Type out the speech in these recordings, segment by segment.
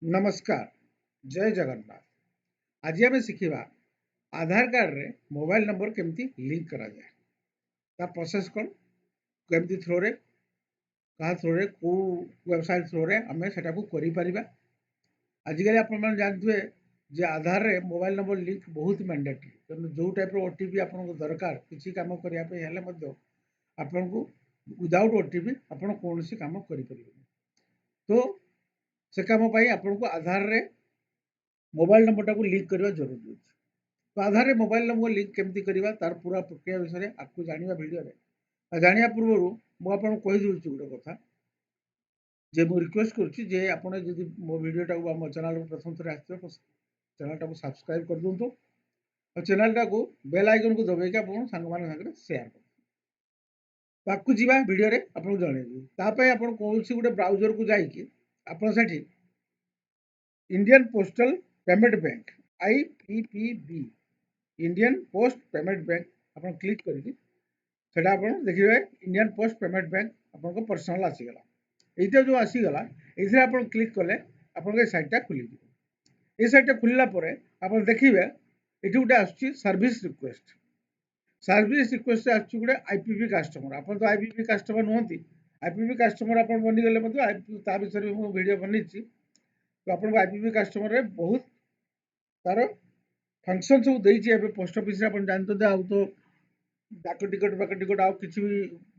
नमस्कार जय जगन्नाथ। आज आम शिखा आधार कार्ड रे मोबाइल नंबर केमती लिंक करा जाए ता प्रोसेस कौन केमती थ्रो रे कहा थ्रो रे को वेबसाइट थ्रो रे आम सेटा को करि परिबा। आजिकल आप जानते जे आधार रे मोबाइल नंबर लिंक बहुत मैंडेटरी तेणु जो टाइप ओटीपी आपको दरकार किसी काम करने आपन को विदाउट ओटीपी आप कौन काम करें तो से कम आपको आधार रे मोबाइल नंबर टाक लिंक करवा जरूरी है। तो आधार मोबाइल नंबर लिंक केमती करवा तार पूरा प्रक्रिया विषय में आपको जाना भिडियो जाना पूर्व मुझे कहीदे गोटे कथा जे मु रिक्वेस्ट करुच्ची आपड़ जब मो भिडियोटा को आम चैनल को प्रथम थर आस चैनल टाक सब्सक्राइब कर दिंतु और चैनल टाक बेल आइकन को दबाई आप सांग सेयार कर जावा भिडियो आपको जनइबी आप कौन गोटे ब्राउजर को जाकि आपठी Indian postal payment bank IPPB Indian post payment bank आप क्लिक करके देखिए इंडियन पोस्ट पेमेंट बैंक आपको पर्सनाल आसीगला ये जो आसीगला ये आप क्लिक कले आप साइटा खुल ये साइटा खुलला आप देखिए ये गोटे आसुच्ची सर्विस रिक्वेस्ट आसुच्ची गोटे IPP कस्टमर आप तो IPP कस्टमर नुहति IPP कस्टमर आप बनीगले ता विषय में वीडियो बनई तो आपको IPP कस्टमर रे बहुत तार फंक्शन सब देती पोस्ट ऑफिस आप जानते आ तो डाक टिकट आ कि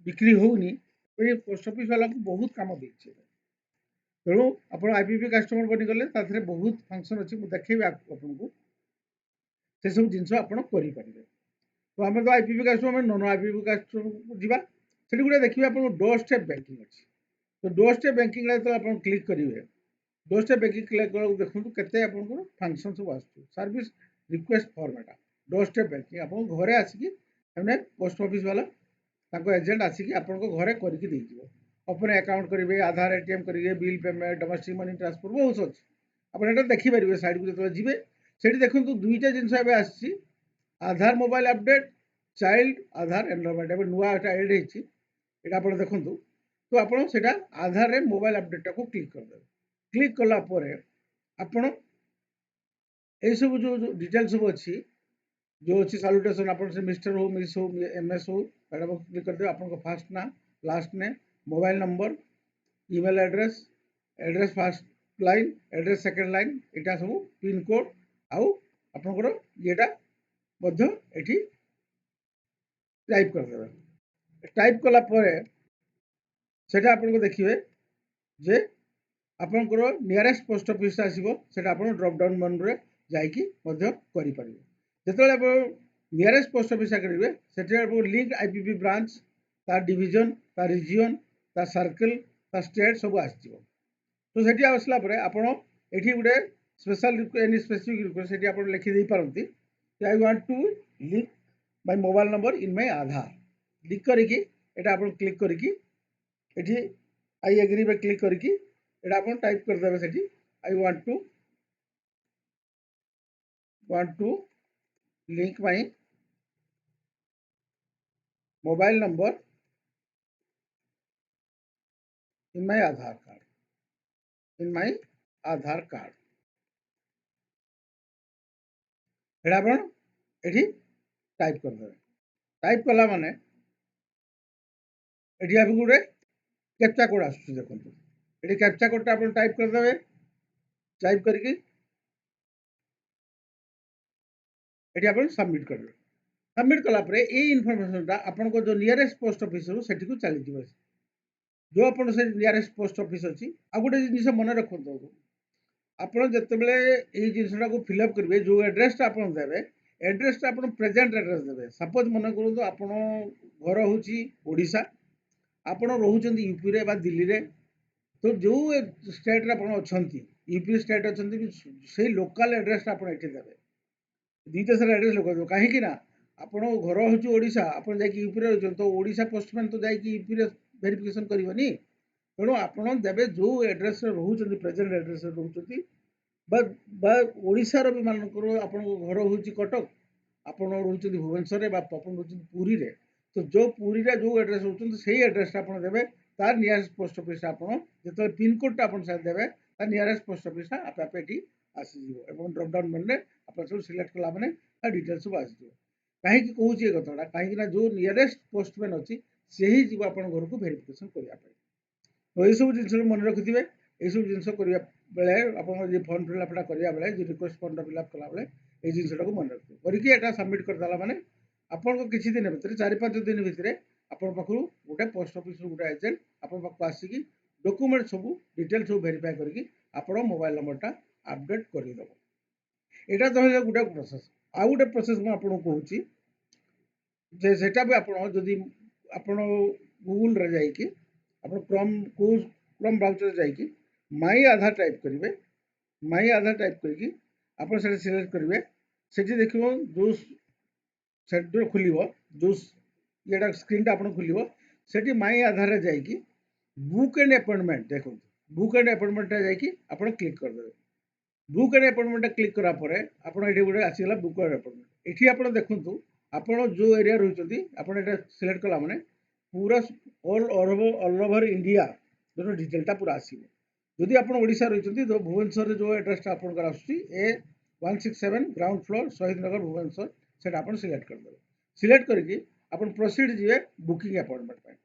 बिक्री होनी पोस्ट ऑफिस वाला को बहुत कम देती तेणु आप IPP कस्टमर बनीगले बहुत फंक्शन अच्छी मुझे देखी आपको से सब जिन करें तो आम तो IPP कस्टमर नन IPP कस्टमर जावा से गोटे देखिए आप डोर स्टेप बैंकिंग अच्छी तो डोर स्टेप बैंकिंग आप क्लिक करेंगे डोर स्टेप बैंकिंग क्लिक कर देखो केते आपको फंक्शन सब सर्विस रिक्वेस्ट फॉर्म एटा डोर स्टेप बैंकिंग आप घरे आसिकी पोस्ट ऑफिस वाला एजेंट आसिकी आप घरे करके ओपन अकाउंट करेंगे आधार ATM करेंगे bill payment domestic money transfer बहुत अच्छे आप देखिपारे साइड को जो जी से देखो दुईटा जिन आसी आधार मोबाइल अपडेट चाइल्ड आधार एनरोलमेंट ए नुआ एड आप देखूँ तो आपड़ा आधार रे मोबाइल अपडेट को क्लिक करदे क्लिक कलापर आपण ये सब जो डिटेल सब अच्छी जो अच्छी साल्युटेशन आप मिस्टर हो मिस हो MS हो क्लिक करदे आप फास्ट ना लास्ट ने mobile number email address address fast line address second line यहाँ सब पिन कोड आउ आपंकर येटा ये टाइप करदे टाइप कलापर से देखिए जे आपंकर नियरेस्ट पोस्ट ऑफिस आसो आप ड्रॉप डाउन मेनू रे जाकि करें जो आप नियरेस्ट पोस्ट ऑफिस करेंगे से लिंक IPP ब्रांच तार डिवीजन तार रिजियन तार सर्कल तार स्टेट सब आसो तो से आसला आपड़ ये गोटे स्पेशल एनी स्पेसिफिक रिक्वेस्ट आप लिखिदे पारती I want to link my mobile number in my Aadhaar link करके आप क्लिक करके आई एग्री में क्लिक करके आप टाइप करदे से I want to link my mobile number in my Aadhaar card in my Aadhaar card आप टाइप करदे टाइप कला माने ये आप गोटे कैप्चा कोड आस देखो ये कैप्चा कोडटा आप टाइप करदे टाइप करके ये आप सबमिट करेंगे सबमिट कलापर ये इनफर्मेशनटा आपन जो नियरेस्ट पोस्ट ऑफिस से चली जाए जो आप नियरेस्ट पोस्ट ऑफिस अच्छी आ गोटे जिन मन रखु आप जो जिनसा को फिलअप करेंगे जो एड्रेस आप देवे एड्रेस आप प्रेजेंट एड्रेस देवे सपोज मन करूँ आप घर हूँ ओडिशा आप रोच यूपी रे दिल्ली रे तो जो स्टेट अच्छा यूपी स्टेट अच्छा से लोकल एड्रेस आप देवे दुईटा सारा एड्रेस लोक कहीं आप घर हूँ ओडिशा आप यूपी रोच तो ओडिशा पोस्टमैन तो यूपी वेरिफिकेशन करनी तेणु आप देवे जो एड्रेस रोच प्रेजेंट एड्रेस रोच ओडार भी मानकर आप घर हूँ कटक आप रोच भुवनेश्वर आप रोच पुरी रे तो जो पुरी रे जो एड्रेस रोच से एड्रेस आप देवे तार नियरेस्ट पोस्ट ऑफिस आपण जो पिन कोड आप देवे तार नियरेस्ट पोस्ट ऑफिस आपे आपे ये आसीज और ड्रॉप डाउन मेन्यू आप सब सिलेक्ट कला मैंने डिटेल्स सब आसीज कहीं कहूँ ये कथा कहीं जो नियरेस्ट पोस्टमैन अच्छी से ही जीव आप घर को भेरिफिकेसन करने तो ये सब जिन मन रखिथे ये सब जिन बेले आप फर्म फिलअपटा करा बेले जो रिक्वेस्ट फर्म फिलअप कला बेले ये जिनटा को मन रखिए करके सबमिट करदेला मैंने आपन को किसी दिन भितर 4-5 दिन भितर आपन पाखु गोटे पोस्ट ऑफिस गोटे एजेंट आपन पाखु आसिकी डॉक्यूमेंट सब डिटेल सब वेरीफाई करके आपन मोबाइल नंबरटा अपडेट कर दबो एटा तो है गोटे प्रोसेस आ गोटे प्रोसेस मैं आपन कहूची जे सेटा भी आपन जदी आपन गूगल रे जाई कि आपन क्रोम ब्राउजर जाई कि माई आधार टाइप करेंगे माई आधार टाइप करके आपन से सिलेक्ट करेंगे सेठी देखिबो जो सेट खुल जो ये स्क्रीन आप खुल से माई आधार रे जाई कि बुक एंड अपॉइंटमेंट देखो बुक एंड अपॉइंटमेंट जाकि आप क्लिक करदे बुक एंड अपॉइंटमेंट क्लिक करा परे आपन एठी गोटे आसीगला बुक एंड अपॉइंटमेंट एठी आपन देखंतु आपन जो एरिया रहुचंती आपन एटा सिलेक्ट कला माने पूरा ऑल ओवर इंडिया जो डिटेलटा पूरा आसीबो जदि आपन ओडिसा रहुचंती तो भुवनेश्वर जो एड्रेसटा आपन आसुची ए 167 ग्राउंड फ्लोर शहीद नगर भुवनेश्वर सेटा आपन सिलेक्ट करदे सिलेक्ट करके आपन प्रोसीड जिवे बुकिंग अपॉइंटमेंट पाई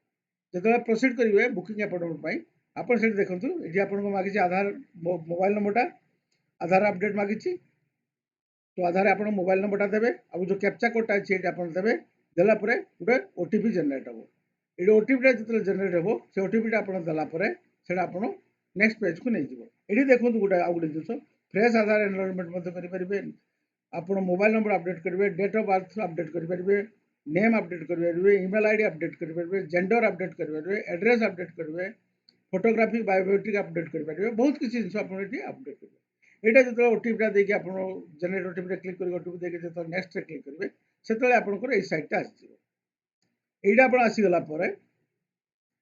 जो प्रोसीड करेंगे बुकिंग अपॉइंटमेंट आप देखो ये आपको मागिश आधार मोबाइल नंबरटा आधार अपडेट मागिश तो आधार आप मोबाइल नंबरटा देवे अब जो कैप्चा कोडटा अच्छे आप देवे देला गोटे ओटीपी जनरेट हम ये ओटीपीटा जो जनरेट हम से ओटीपीटा आप देलापर से आप नेक्स्ट पेज को नहीं जीव ये देखो गोटे आउ गोटे जिन फ्रेश आधार एनरोलमेंट करेंगे आप मोबाइल नंबर अपडेट करेंगे डेट ऑफ बर्थ अपडेट करेंगे नेम अपडेट करेंगे ईमेल आईडी अपडेट करेंगे जेंडर अपडेट करेंगे एड्रेस अपडेट करेंगे फोटोग्राफी बायोमेट्रिक अपडेट करेंगे बहुत किसी जिन अपडेट करेंगे यहाँ जो ओटीपीटा देखिए आप जेनेरेट ओटीपी क्लिक कर ओटीपी देखिए जो नेक्स्ट क्लिक करेंगे से आपंकर ये सैटा आसो आप आसीगला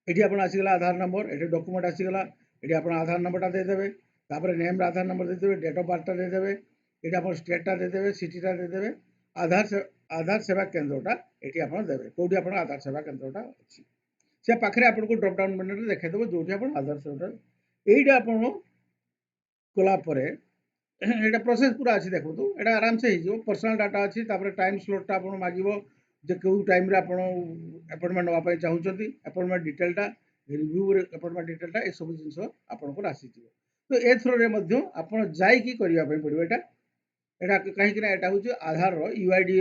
ये आप आसीगला आधार नंबर ये डॉक्यूमेंट आसीगला ये आप आधार नंबरटा देदेवे तापर नेम आधार नंबर देदेवे डेट ऑफ बर्थटा देदेवे ये आप स्टेटा देदेवे सिटीटा देदेवे आधार सेवा केन्द्रटा ये आप देवे कौटी आप आधार सेवा केन्द्रटा अच्छी से पाखे आपको ड्रॉप डाउन मेन्यू देखेदेव जो आधार सेवा यहीटा आप कलापर ये प्रोसेस पूरा अच्छी देखो ये आराम से हो पर्सनल डाटा अच्छी टाइम स्लॉटा आप मांगो जो कौ टाइम आप अपॉइंटमेंट नापी चाहते अपॉइंटमेंट डिटेलटा रिव्यू अपॉइंटमेंट डिटेलटा ये सब जिन आपंकर आसी तो ए थ्रो आप जाकि करने पड़ो यहाँ कहीं यहाँ हूँ आधार यूआईडी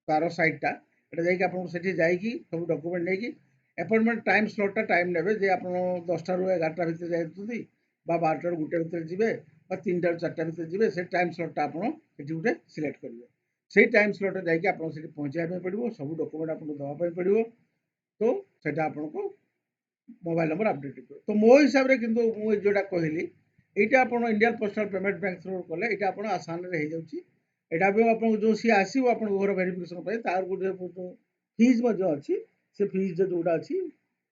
तार सैटा यहाँ जाकि सब डॉक्यूमेंट नहीं अपॉइंटमेंट टाइम स्लॉटा टाइम ने आप 10टा रू 11टा भितर जाती 12टा रू 1टा भितर जी 3टा रू 4टा भितर जी से टाइम स्लॉटा आप गोटे सिलेक्ट करेंगे से टाइम स्लॉट जाकि आप पहुँचाई पड़ो सब डॉक्यूमेंट आपको दवाई पड़ो तो सेटा आपको मोबाइल नंबर अपडेट कर तो मो हिसाब से किंतु मुझे जोटा कहली यहाँ आप Indian postal payment bank through कले ये आप आसान हो जाऊँगी यहाँ भी आप जो सी आसो आप घर वेरिफिकेसन तार गोटे फीज अच्छी से फीज जोटा अच्छी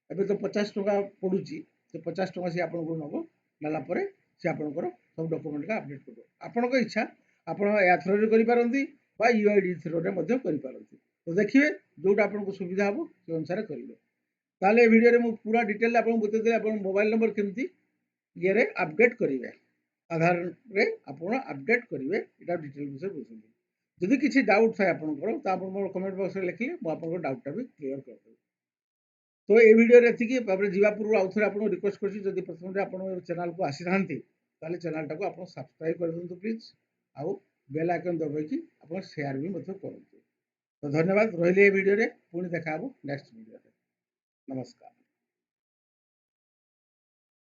एवं तो 50 टका पड़ू से 50 टका सी आपको नब नालापर से आपंकर सब डॉक्यूमेंट का अपडेट कर आपण इच्छा आप या थ्रो करपारती यूआईडी थ्रो करपारती तो देखिए जोटा आपको सुविधा हम से अनुसार करेंगे ताले वीडियो में पूरा डिटेल आपको बतई आप मोबाइल नंबर केमती ये अपडेट करेंगे आधार रे आप अपडेट करेंगे यहाँ डिटेल विषय बुझे जदि किसी डाउट थाए आपंकर तो आप मोर कमेंट बॉक्स में लिखिले मुझे डाउटा भी क्लीयर करदेवी तो ये वीडियो एतिकी जीवा पूर्व आउ थे आपको रिक्वेस्ट कर प्रथम आप चैनल को आसी था चैनल टाक आप सब्सक्राइब कर दिंतु प्लीज आउ बेल आइकन दबाई आप शेयर भी करूँ तो धन्यवाद रही वीडियो पुणी देखा नेक्स्ट वीडियो नमस्कार।